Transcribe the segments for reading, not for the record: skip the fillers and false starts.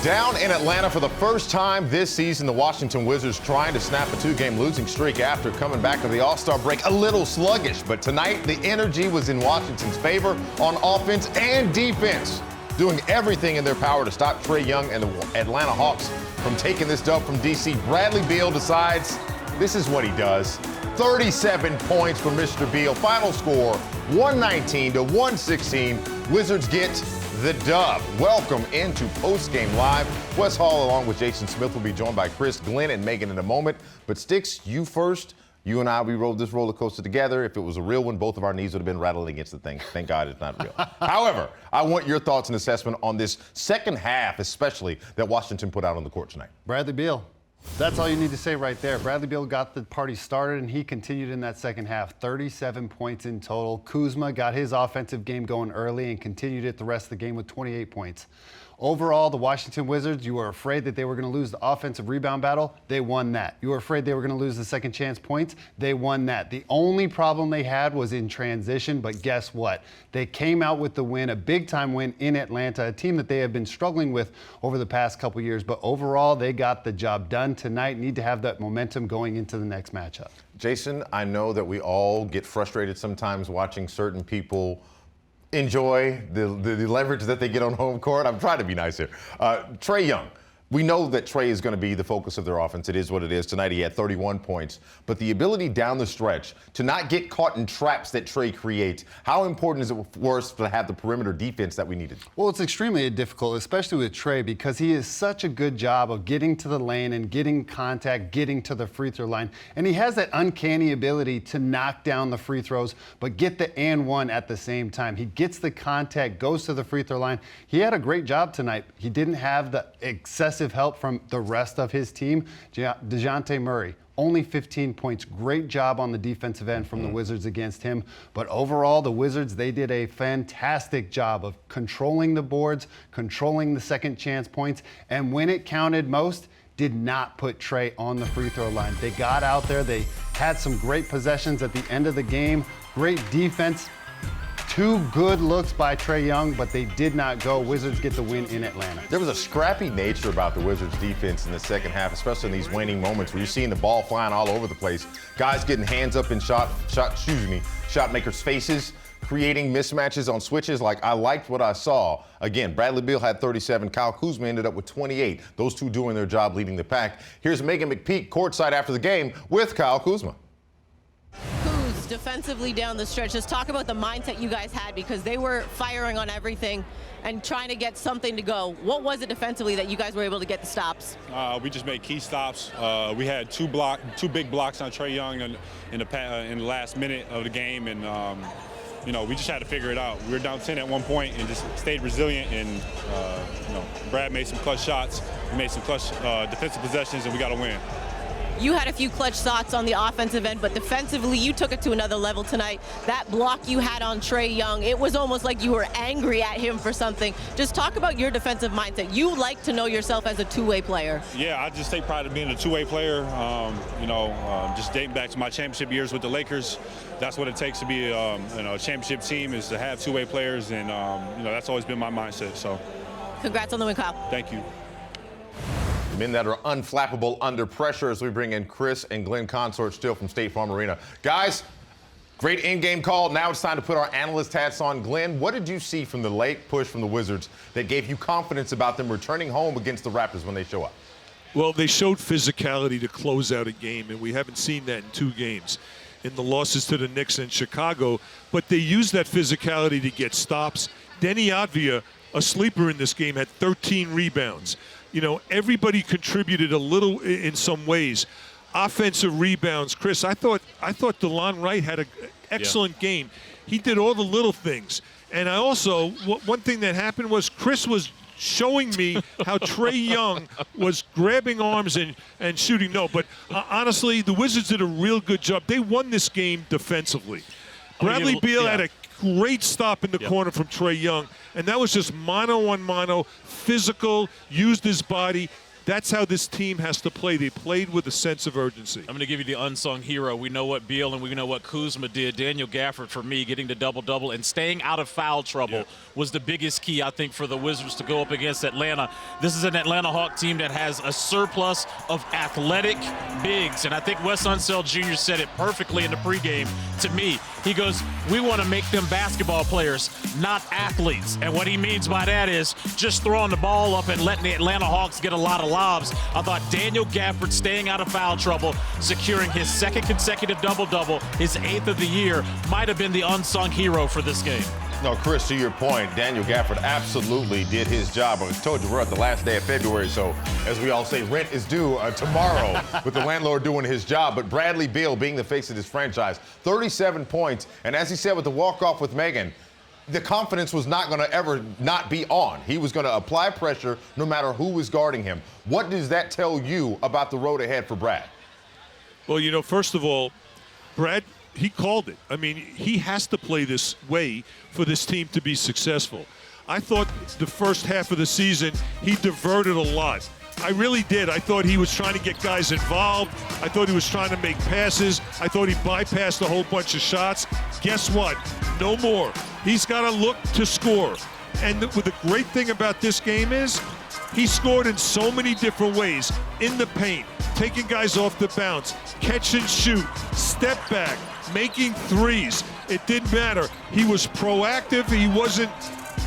Down in Atlanta for the first time this season, the Washington Wizards trying to snap a two-game losing streak after coming back to the All-Star break a little sluggish. But tonight, the energy was in Washington's favor on offense and defense, doing everything in their power to stop Trae Young and the Atlanta Hawks from taking this dub from D.C. Bradley Beal decides this is what he does. 37 points for Mr. Beal. Final score, 119 to 116. Wizards get the dub. Welcome into Postgame Live. Wes Hall along with Jason Smith will be joined by Chris, Glenn, and Megan in a moment. But Sticks, you first. You and I, we rode this roller coaster together. If it was a real one, both of our knees would have been rattling against the thing. Thank God it's not real. However, I want your thoughts and assessment on this second half, especially that Washington put out on the court tonight. Bradley Beal. That's all you need to say right there. Bradley Beal got the party started, and he continued in that second half. 37 points in total. Kuzma got his offensive game going early and continued it the rest of the game with 28 points. Overall, the Washington Wizards, you were afraid that they were going to lose the offensive rebound battle. They won that. You were afraid they were going to lose the second chance points. They won that. The only problem they had was in transition, but guess what? They came out with the win, a big-time win in Atlanta, a team that they have been struggling with over the past couple years. But overall, they got the job done tonight. Need to have that momentum going into the next matchup. Jason, I know that we all get frustrated sometimes watching certain people enjoy the leverage that they get on home court. I'm trying to be nice here. Trae Young. We know that Trae is going to be the focus of their offense. It is what it is. Tonight he had 31 points. But the ability down the stretch to not get caught in traps that Trae creates, how important is it for us to have the perimeter defense that we needed? Well, it's extremely difficult, especially with Trae, because he is such a good job of getting to the lane and getting contact, getting to the free throw line. And he has that uncanny ability to knock down the free throws, but get the and one at the same time. He gets the contact, goes to the free throw line. He had a great job tonight. He didn't have the excessive help from the rest of his team. DeJounte Murray, only 15 points. Great job on the defensive end from the Wizards against him. But overall, the Wizards, they did a fantastic job of controlling the boards, controlling the second chance points, and when it counted most, did not put Trae on the free throw line. They got out there. They had some great possessions at the end of the game. Great defense. Two good looks by Trae Young, but they did not go. Wizards get the win in Atlanta. There was a scrappy nature about the Wizards defense in the second half, especially in these waning moments where you're seeing the ball flying all over the place. Guys getting hands up in shot makers' faces, creating mismatches on switches. Like, I liked what I saw. Again, Bradley Beal had 37. Kyle Kuzma ended up with 28. Those two doing their job leading the pack. Here's Megan McPeak courtside after the game with Kyle Kuzma. Defensively down the stretch, just talk about the mindset you guys had, because they were firing on everything and trying to get something to go. What was it defensively that you guys were able to get the stops? We just made key stops. We had two big blocks on Trae Young in the last minute of the game, and we just had to figure it out. We were down 10 at one point and just stayed resilient, and Brad made some clutch shots. We made some clutch defensive possessions, and we got a win. You had a few clutch shots on the offensive end, but defensively, you took it to another level tonight. That block you had on Trae Young, it was almost like you were angry at him for something. Just talk about your defensive mindset. You like to know yourself as a two-way player. Yeah, I just take pride in being a two-way player. Just dating back to my championship years with the Lakers, that's what it takes to be a championship team, is to have two-way players, and that's always been my mindset. So, congrats on the win, Kyle. Thank you. Men that are unflappable under pressure as we bring in Chris and Glenn Consort still from State Farm Arena. Guys, great in-game call. Now it's time to put our analyst hats on. Glenn, what did you see from the late push from the Wizards that gave you confidence about them returning home against the Raptors when they show up? Well, they showed physicality to close out a game, and we haven't seen that in 2 games in the losses to the Knicks and Chicago. But they used that physicality to get stops. Denny Advia, a sleeper in this game, had 13 rebounds. Everybody contributed a little in some ways. Offensive rebounds, Chris, I thought DeLon Wright had an excellent game. He did all the little things. And I also, one thing that happened was Chris was showing me how Trae Young was grabbing arms and shooting. No, but honestly, the Wizards did a real good job. They won this game defensively. Bradley Beal had a great stop in the corner from Trae Young, and that was just mano-on-mano, physical, used his body. That's how this team has to play. They played with a sense of urgency. I'm going to give you the unsung hero. We know what Beal and we know what Kuzma did. Daniel Gafford, for me, getting the double-double and staying out of foul trouble was the biggest key, I think, for the Wizards to go up against Atlanta. This is an Atlanta Hawk team that has a surplus of athletic bigs. And I think Wes Unseld Jr. said it perfectly in the pregame to me. He goes, we want to make them basketball players, not athletes. And what he means by that is just throwing the ball up and letting the Atlanta Hawks get a lot of lobs. I thought Daniel Gafford staying out of foul trouble, securing his second consecutive double-double, his 8th of the year, might have been the unsung hero for this game. No, Chris, to your point, Daniel Gafford absolutely did his job. I told you we're at the last day of February, so as we all say, rent is due tomorrow with the landlord doing his job. But Bradley Beal being the face of this franchise, 37 points. And as he said with the walk-off with Megan, the confidence was not going to ever not be on. He was going to apply pressure no matter who was guarding him. What does that tell you about the road ahead for Brad? Well, you know, first of all, Brad, he called it. I mean, he has to play this way for this team to be successful. I thought the first half of the season, he diverted a lot. I really did. I thought he was trying to get guys involved. I thought he was trying to make passes. I thought he bypassed a whole bunch of shots. Guess what? No more. He's got to look to score. And the great thing about this game is he scored in so many different ways. In the paint, taking guys off the bounce, catch and shoot, step back, making threes. It didn't matter. He was proactive. He wasn't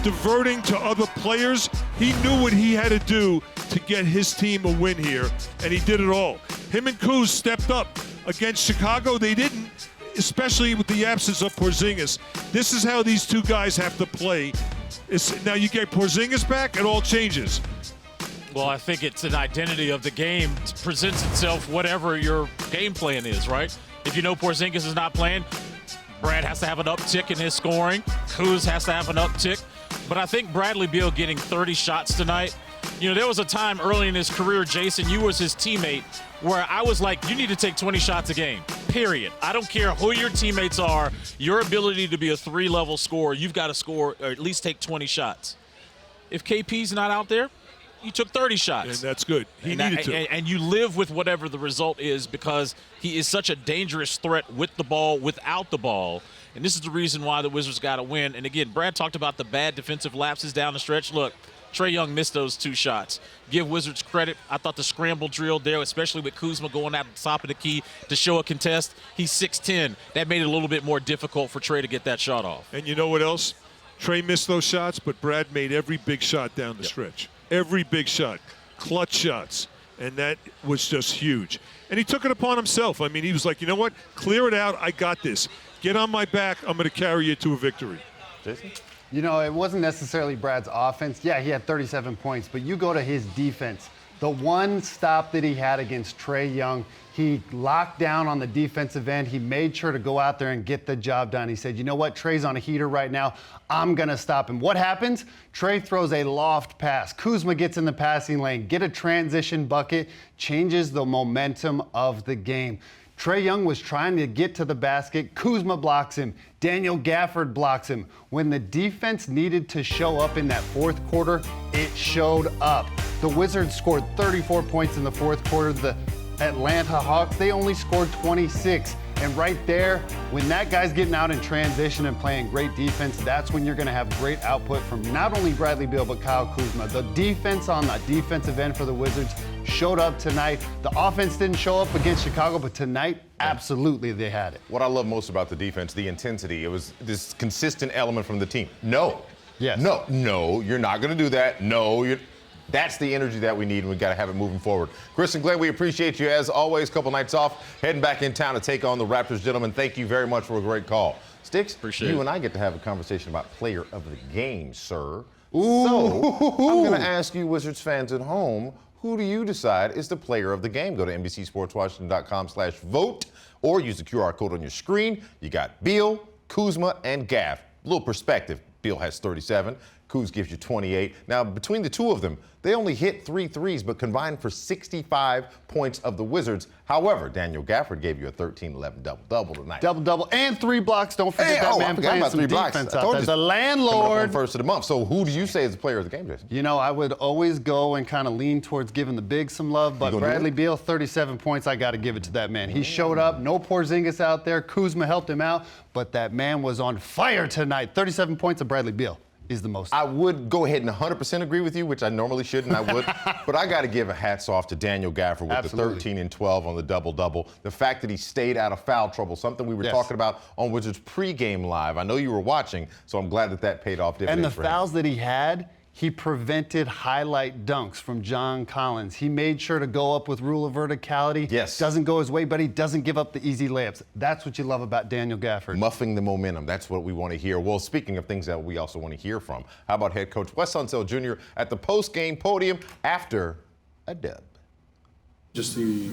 diverting to other players. He knew what he had to do to get his team a win here, and he did it all. Him and Kuz stepped up against Chicago. They didn't, especially with the absence of Porzingis. This is how these two guys have to play. Now you get Porzingis back, it all changes. Well, I think it's an identity of the game. It presents itself whatever your game plan is, right? If you know Porzingis is not playing, Brad has to have an uptick in his scoring. Kuz has to have an uptick. But I think Bradley Beal getting 30 shots tonight, you know, there was a time early in his career, Jason, you was his teammate, where I was like, you need to take 20 shots a game, period. I don't care who your teammates are, your ability to be a 3-level scorer, you've got to score or at least take 20 shots. If KP's not out there, you took 30 shots. And that's good. He needed to. And you live with whatever the result is because he is such a dangerous threat with the ball, without the ball. And this is the reason why the Wizards got to win. And, again, Brad talked about the bad defensive lapses down the stretch. Look, Trae Young missed those 2 shots. Give Wizards credit. I thought the scramble drill there, especially with Kuzma going out the top of the key to show a contest. He's 6'10". That made it a little bit more difficult for Trae to get that shot off. And you know what else? Trae missed those shots, but Brad made every big shot down the stretch. Every big shot. Clutch shots. And that was just huge. And he took it upon himself. I mean, he was like, you know what? Clear it out. I got this. Get on my back. I'm going to carry you to a victory. Jason? You know, it wasn't necessarily Brad's offense. Yeah, he had 37 points, but you go to his defense. The one stop that he had against Trae Young, he locked down on the defensive end. He made sure to go out there and get the job done. He said, you know what, Trae's on a heater right now. I'm going to stop him. What happens? Trae throws a loft pass. Kuzma gets in the passing lane, get a transition bucket, changes the momentum of the game. Trae Young was trying to get to the basket. Kuzma blocks him. Daniel Gafford blocks him. When the defense needed to show up in that fourth quarter, it showed up. The Wizards scored 34 points in the fourth quarter. The Atlanta Hawks, they only scored 26. And right there, when that guy's getting out in transition and playing great defense, that's when you're going to have great output from not only Bradley Beal, but Kyle Kuzma. The defense on the defensive end for the Wizards showed up tonight. The offense didn't show up against Chicago, but tonight, absolutely they had it. What I love most about the defense, the intensity, it was this consistent element from the team. No. Yes. No, you're not going to do that. No, that's the energy that we need, and we got to have it moving forward. Chris and Glenn, we appreciate you as always. Couple nights off, heading back in town to take on the Raptors. Gentlemen, thank you very much for a great call. Sticks, appreciate you it. and I get to have a conversation about player of the game, sir. Ooh. So I'm going to ask you, Wizards fans at home, who do you decide is the player of the game? Go to nbcsportswashington.com/vote or use the QR code on your screen. You got Beal, Kuzma, and Gaff. A little perspective. Beal has 37. Kuz gives you 28. Now, between the two of them, they only hit 3 threes, but combined for 65 points of the Wizards. However, Daniel Gafford gave you a 13-11 double-double tonight. Double-double and 3 blocks. Don't forget that man playing some defense out there. The landlord. First of the month. So who do you say is the player of the game, Jason? You know, I would always go and kind of lean towards giving the big some love, but Bradley Beal, 37 points, I got to give it to that man. He showed up. No Porzingis out there. Kuzma helped him out, but that man was on fire tonight. 37 points of Bradley Beal is the most. I would go ahead and 100% agree with you, which I normally shouldn't. I would. But I got to give a hats off to Daniel Gafford with the 13 and 12 on the double-double. The fact that he stayed out of foul trouble, something we were talking about on Wizards pregame live. I know you were watching, so I'm glad that that paid off dividends. And the fouls that he had, he prevented highlight dunks from John Collins. He made sure to go up with rule of verticality. Yes. Doesn't go his way, but he doesn't give up the easy layups. That's what you love about Daniel Gafford. Muffing the momentum. That's what we want to hear. Well, speaking of things that we also want to hear from, how about head coach Wes Hall Jr. at the post-game podium after a dub? Just the